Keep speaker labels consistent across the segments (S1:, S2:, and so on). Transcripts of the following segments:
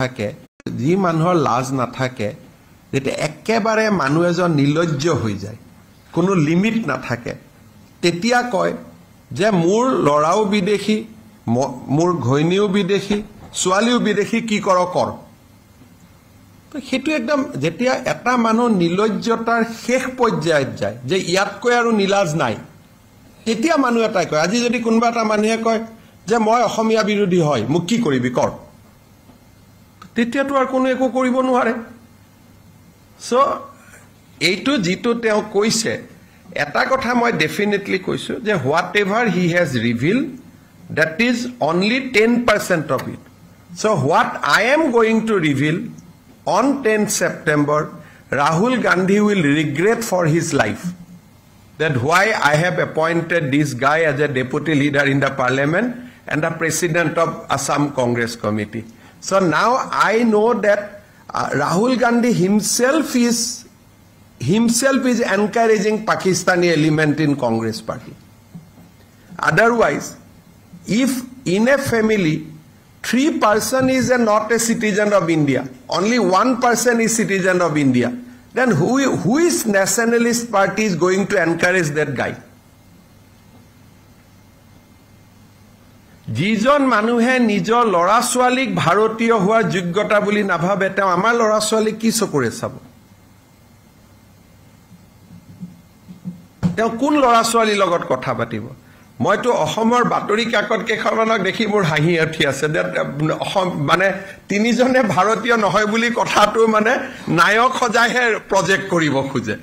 S1: থাকে যি মানুহৰ লাজ নাথাকে যেতে একেবাৰে মানুহ এজন নিলজ্জ হৈ যায় কোনো লিমিট নাথাকে তেতিয়া কয় যে মোৰ লৰাও বিদেশী মোৰ ঘৈণীও বিদেশী ছোৱালীও বিদেশী কি কৰ তো সেইটো একদম যেতিয়া এটা মানুহ নিলজ্জতাৰ শেষ পৰ্যায়ত যায় যে ইয়াতকৈ আৰু নিলাজ নাই তেতিয়া মানুহ এটাই কয় আজি যদি কোনোবা এটা মানুহে কয় যে মই অসমীয়া বিৰোধী হয় মোক কি কৰিবি কৰ তেতিয়াতো আৰু কোনো একো কৰিব নোৱাৰে সো এইটো যিটো তেওঁ কৈছে এটা কথা মই ডেফিনেটলি কৈছো যে what ever he has reveal that is only 10% of it so what I am going to reveal on 10th September Rahul Gandhi will regret for his life that why I have appointed this guy as a deputy leader in the parliament and the president of Assam Congress committee so now I know that Rahul Gandhi himself is encouraging Pakistani element in Congress party otherwise if in a family 3 person is not a citizen of India only 1 person is citizen of India then who is nationalist party is going to encourage that guy যিজন মানুহে নিজৰ লৰা ছোৱালীক ভাৰতীয় হোৱাৰ যোগ্যতা বুলি নাভাবে তেওঁ আমাৰ লৰা ছোৱালী কি চকুৰে চাব তেওঁ কোন লৰা ছোৱালীৰ লগত কথা পাতিব মইতো অসমৰ বাতৰি কাকত কেইখনমানক দেখি মোৰ হাঁহি উঠি আছে মানে তিনিজনে ভাৰতীয় নহয় বুলি কথাটো মানে নায়ক সজাইহে প্ৰজেক্ট কৰিব খোজে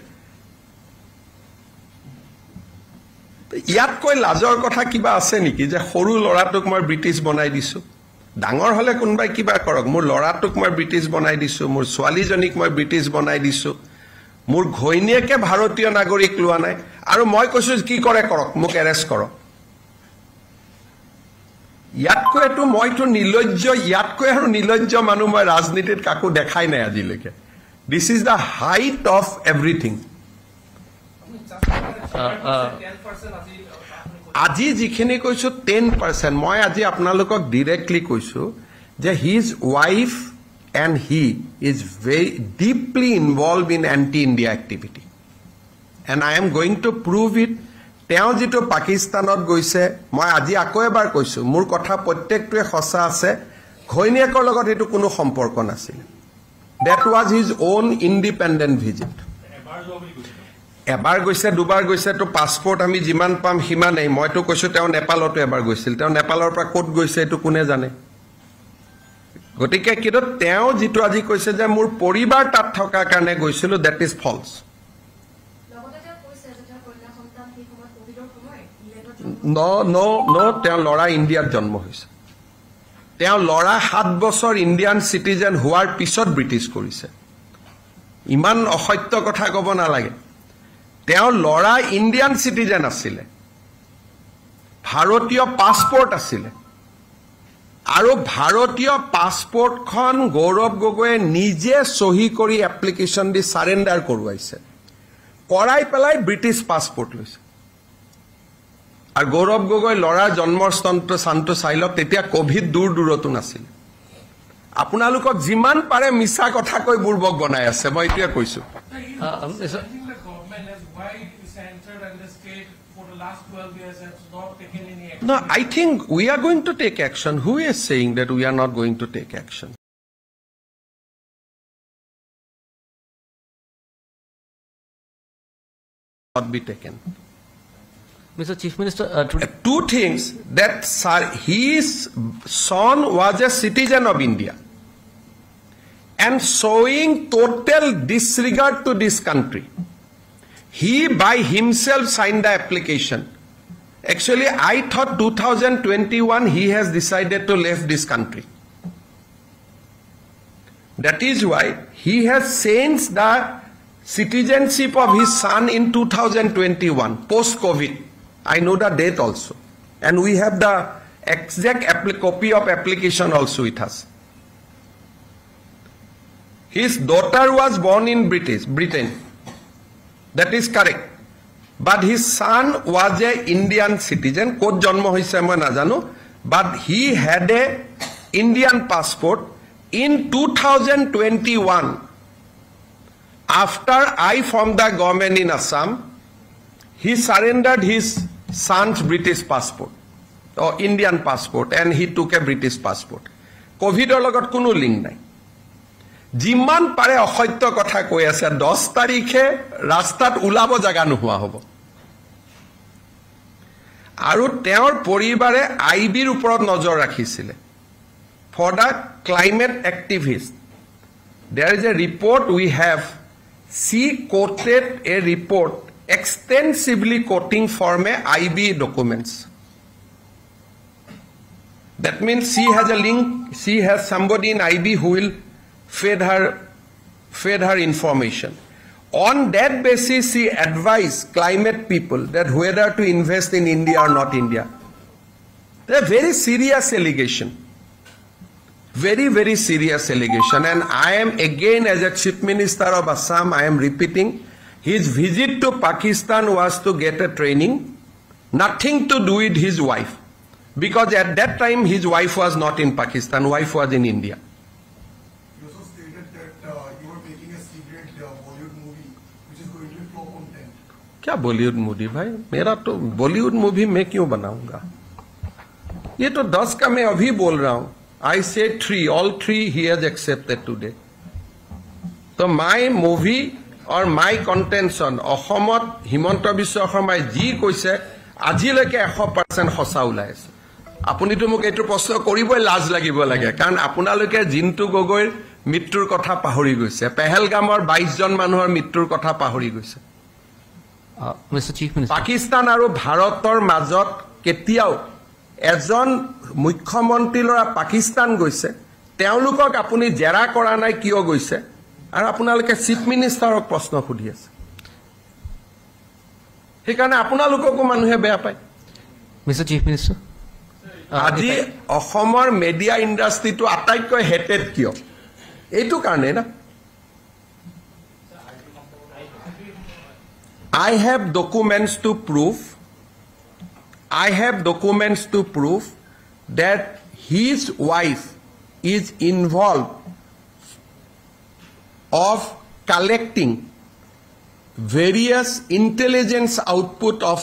S1: ইয়াতকৈ লাজৰ কথা কিবা আছে নেকি যে সৰু লৰাটোক মই ব্ৰিটিছ বনাই দিছো ডাঙৰ হলে কোনবাই কিবা কৰক মোৰ লৰাটোক মই ব্ৰিটিছ বনাই দিছো মোৰ ছোৱালীজনীক মই ব্ৰিটিছ বনাই দিছো মোৰ ঘৈণীয়েকে ভাৰতীয় নাগৰিক লোৱা নাই আৰু মই কৈছো কি কৰে কৰক মোক এৰেষ্ট কৰক ইয়াতকৈ এটো মইতো নিলজ্জ ইয়াতকৈ আৰু নিলজ্জ মানুহ মই ৰাজনীতিত কাকো দেখাই নাই আজিলৈকে this is the height of everything আজি যিখিনি কৈছো 10% মই আজি আপোনালোকক ডাইৰেক্টলি কৈছো যে his wife and he is very deeply involved in anti-India activity and I am going to prove it তেওঁ যেটো পাকিস্তানত গৈছে মই আজি আকৌ এবাৰ কৈছো মোৰ কথা প্ৰত্যেকটোৱে সঁচা আছে ঘৈণীয়েকৰ লগত এটো কোনো সম্পৰ্ক নাছিল that was his own independent visit এবাৰ গৈছে দুবাৰ গৈছে তো পাসপোৰ্ট আমি যিমান পাম হিমান নাই মইতো কৈছো তেওঁ নেপালতো এবাৰ গৈছিল তেওঁ নেপালৰ পৰা ক'ত গৈছে এটো কোনে জানে গতিকে কিটো তেওঁ যেটো আজি কৈছে যে মোৰ পৰিবাৰ তাত থকা কাৰণে গৈছিল that is false no তেওঁ লৰা ইণ্ডিয়াত জন্ম হৈছে তেওঁ লৰা 7 বছৰ ইণ্ডিয়ান সিটিজেন হোৱাৰ পিছত ব্ৰিটিছ কৰিছে ইমান অসত্য কথা ক'ব নালাগে তেওঁ লৰা ইণ্ডিয়ান সিটিজেন আছিল ভাৰতীয় পাসপোৰ্ট আছিল আৰু ভাৰতীয় পাসপোৰ্টখন গৌৰৱ গগৈয়ে নিজে সহি কৰি এপ্লিকেশন দি সাৰেন্ডাৰ কৰোৱাইছে কৰাই পেলাই ব্ৰিটিছ পাসপোৰ্ট লৈছে আৰু গৌৰৱ গগৈ লৰা জন্মস্থানটো শান্ত চাইলক তেতিয়া কোভিড দূৰতো নাছিল আপোনালোকক যিমান পাৰে মিছা কথা কৈ বুৰবক বনাই আছে মই এতিয়া কৈছো No, I think we are going to take action. Who is saying that we are not going to take action? Not be taken.
S2: Mr. Chief Minister,
S1: two things that his son was a citizen of India and showing total disregard to this country. He by himself signed the application. Actually, I thought 2021 he has decided to leave this country. That is why he has changed the citizenship of his son in 2021, post-COVID. I know the date also. And we have the exact copy of application also with us. His daughter was born in Britain. That is correct. But his son was a Indian citizen. Kot janmo hoise moi najano. But he had a Indian passport in 2021, after I formed the government in Assam, he surrendered his son's British passport or Indian passport, and he took a British passport. Covidৰ লগত কোনো link নাই। যিমান পাৰে অসত্য কথা কৈ আছে 10 তাৰিখে ৰাস্তাত ওলাব জাগা নোহোৱা হ'ব। আৰু তেওঁৰ পৰিবাৰে আইবিৰ ওপৰত নজৰ ৰাখিছিলে। For the climate activist, there is a report we have. She quoted a report extensively quoting from a IB documents. That means she has a link, she has somebody in IB who will fed her information. On that basis, she advised climate people that whether to invest in India or not India. That's a very serious allegation. Very, very serious allegation. And I am again, as a Chief Minister of Assam, I am repeating, his visit to Pakistan was to get a training, nothing to do with his wife. Because at that time, his wife was not in Pakistan, wife was in India.
S3: You also stated that you were making a secret Bollywood movie, which is going to be flop on 10.
S1: क्या Bollywood movie भाई? मेरा तो Bollywood movie मैं क्यों बनाऊंगा? ये तो 10 का मैं अभी बोल रहा हूं। I said 3, all 3 he has accepted today. So my movie or my contention, অসমত হিমন্ত বিশ্ব শৰ্মাই যি কৈছে আজিলৈকে 100% সঁচা ওলাই আছে। আপুনিতো মোক এইটো প্ৰশ্ন কৰিবই লাজ লাগিব লাগে, কাৰণ আপোনালোকে জিন্তু গগৈৰ মৃত্যুৰ কথা পাহৰি গৈছে, পেহেলগামৰ 22 জন মানুহৰ মৃত্যুৰ কথা পাহৰি গৈছে।
S2: Mr. Chief Minister.
S1: পাকিস্তান আৰু ভাৰতৰ মাজত কেতিয়াও এজন মুখ্যমন্ত্ৰী লৰা পাকিস্তান গৈছে, তেওঁলোকক আপুনি জেৰা কৰা নাই কিয় গৈছে, আৰু আপোনালোকে চিফ মিনিষ্টাৰক প্ৰশ্ন সুধি আছে। সেইকাৰণে আপোনালোককো মানুহে বেয়া পায়।
S2: Mr. Chief Minister.
S1: আজি অসমৰ মিডিয়া ইণ্ডাষ্ট্ৰিটো আটাইতকৈ হেটেড কিয়? এইটো কাৰণে না। I have documents to prove that his wife is involved of collecting various intelligence output of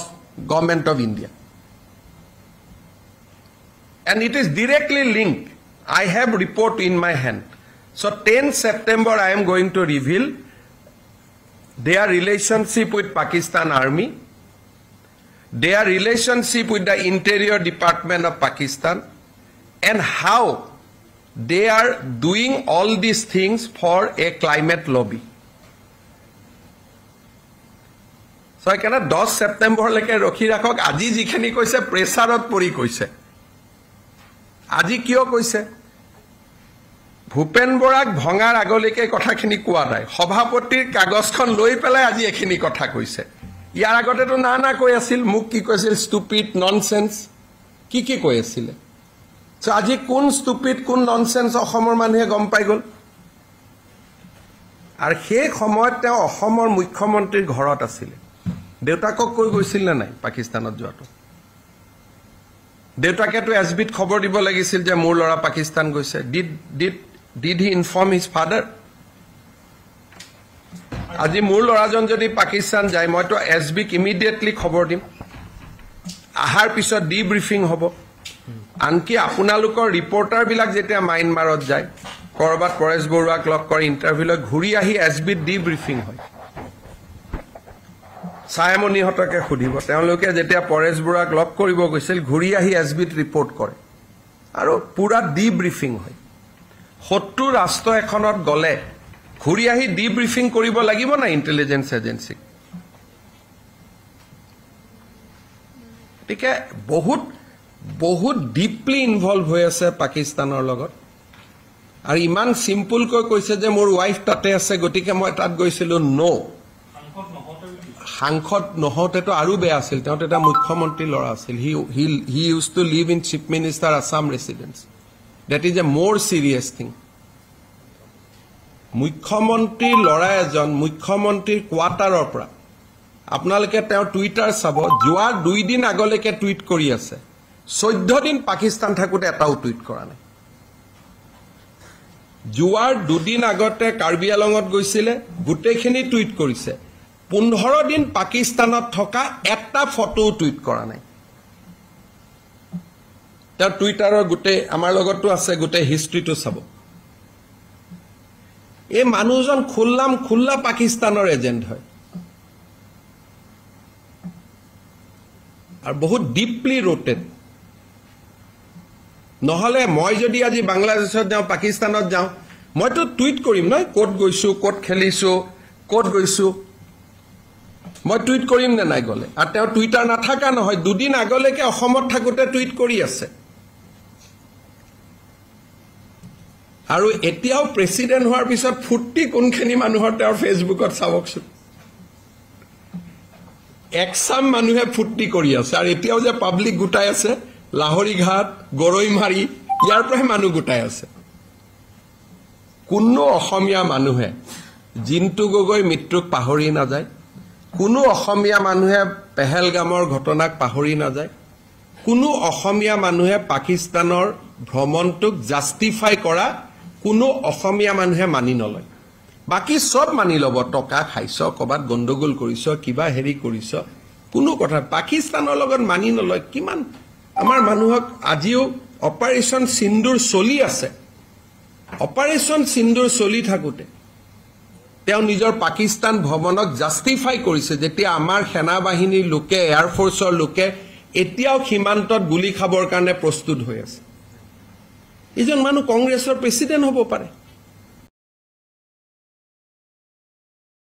S1: government of India. And it is directly linked. I have report in my hand. So 10 September I am going to reveal their relationship with Pakistan Army, their relationship with the Interior Department of Pakistan, and how they are doing all these things for a climate lobby. So I cannot 10 September leke rokhi rakhok, aji jikhini koise pressurot pori koise. আজি কিয় কৈছে? ভূপেন বৰাক ভঙাৰ আগলৈকে কথাখিনি কোৱা নাই, সভাপতিৰ কাগজখন লৈ পেলাই আজি এখিনি কথা কৈছে। ইয়াৰ আগতেতো না কৈ আছিল, মোক কি কৈছিল? ষ্টুপিড, ননসেন্স, কি কৈ আছিলে? চ' আজি কোন ষ্টুপিড কোন ননসেন্স অসমৰ মানুহে গম পাই গ'ল। আৰু সেই সময়ত তেওঁ অসমৰ মুখ্যমন্ত্ৰীৰ ঘৰত আছিলে। দেউতাকক কৈ গৈছিল নে নাই পাকিস্তানত যোৱাটো? দেউতাকেতো এছবিত খবৰ দিব লাগিছিল যে মোৰ ল'ৰা পাকিস্তান গৈছে। Did he inform his father? আজি মোৰ ল'ৰাজন যদি পাকিস্তান যায়, মইতো এছবিক ইমিডিয়েটলি খবৰ দিম। আহাৰ পিছত ডিব্ৰিফিং হ'ব। আনকি আপোনালোকৰ ৰিপৰ্টাৰবিলাক যেতিয়া মাইনমাৰত যায়, কৰবাত পৰেশ বৰুৱাক লগ কৰি ইণ্টাৰভিউ লৈ ঘূৰি আহি এছবিত ডিব্ৰিফিং হয়। ছায়ামণিহঁতকে সুধিব, তেওঁলোকে যেতিয়া পৰেশ বৰুৱাক লগ কৰিব গৈছিল, ঘূৰি আহি এছবিত ৰিপৰ্ট কৰে আৰু পুৰা ডিব্ৰিফিং হয়। 70 ৰাষ্ট্ৰ এখনত গ'লে ঘূৰি আহি ডিব্ৰিফিং কৰিব লাগিব না ইণ্টেলিজেন্স এজেন্সিক। গতিকে বহুত ডিপলি ইনভলভ হৈ আছে পাকিস্তানৰ লগত। আৰু ইমান চিম্পুলকৈ কৈছে যে মোৰ ৱাইফ তাতে আছে, গতিকে মই তাত গৈছিলো। সাংসদ নহওঁতেতো আৰু বেয়া আছিল, তেওঁ এটা মুখ্যমন্ত্ৰী ল'ৰা আছিল। He use to live in chief minister Assam residence. That is a more serious thing. মুখ্যমন্ত্ৰীৰ ল'ৰা এজন মুখ্যমন্ত্ৰীৰ কোৱাৰ্টাৰৰ পৰা, আপোনালোকে তেওঁ টুইটাৰ চাব, যোৱা 2 দিন আগলৈকে টুইট কৰি আছে। 14 দিন পাকিস্তান থাকোঁতে এটাও টুইট কৰা নাই। যোৱাৰ দুদিন আগতে কাৰ্বি আলঙত গৈছিলে গোটেইখিনি টুইট কৰিছে 15 দিন পাকিস্তানত থকা এটা ফটো টুইট কৰা নাই তাৰ টুইটাৰৰ গোটেই আমাৰ লগতো আছে গোটেই হিষ্ট্ৰীটো চাব এই মানুহজন খোল্লা পাকিস্তানৰ এজেণ্ট হয় আৰু বহুত ডিপলি ৰোটেড নহলে মই যদি আজি বাংলাদেশত যাওঁ পাকিস্তানত যাওঁ মইতো টুইট কৰিম নহয় ক'ত গৈছো ক'ত খেলিছো ক'ত গৈছো মই টুইট কৰিম নে নাই গলে আৰু তেওঁ টুইটাৰ নাথাকা নহয় দুদিন আগলৈকে অসমত থাকোতে টুইট কৰি আছে আৰু এতিয়াও প্ৰেসিডেন্ট হোৱাৰ পিছত ফুৰ্তি কোনখিনি মানুহৰ তেওঁৰ ফেসবুকত চাবকচোন একসাম মানুহে ফুৰ্তি কৰি আছে আৰু এতিয়াও যে পাব্লিক গোটাই আছে লাহৰীঘাট গৰৈমাৰী ইয়াৰ পৰাই মানুহ গোটাই আছে কোনো অসমীয়া মানুহে জিন্তু গগৈ মৃত্যুক পাহৰি নাযায় কোনো অসমীয়া মানুহে পেহেলগামৰ ঘটনাক পাহৰি নাযায় কোনো অসমীয়া মানুহে পাকিস্তানৰ ভ্ৰমণটোক জাস্টিফাই কৰা কোনো অসমীয়া মানুহে মানি নলয় বাকি সব মানি লব টকা খাইছ কবাত গণ্ডগোল কৰিছ কিবা হেৰি কৰিছ কোনো কথা পাকিস্তানৰ লগত মানি নলয় কিমান আমাৰ মানুহক আজিও অপাৰেশন সিন্দুৰ চলি আছে অপাৰেশন সিন্দুৰ চলি থাকোতে তেওঁ নিজৰ পাকিস্তান ভ্ৰমণক জাস্টিফাই কৰিছে যেতিয়া আমাৰ সেনা বাহিনীৰ লোকে এয়াৰ ফোৰ্সৰ লোকে এতিয়াও সীমান্তত গুলি খাবৰ কাৰণে প্ৰস্তুত হৈ আছে এজন মানুহ কংগ্ৰেছৰ প্ৰেসিডেন্ট হ'ব পাৰে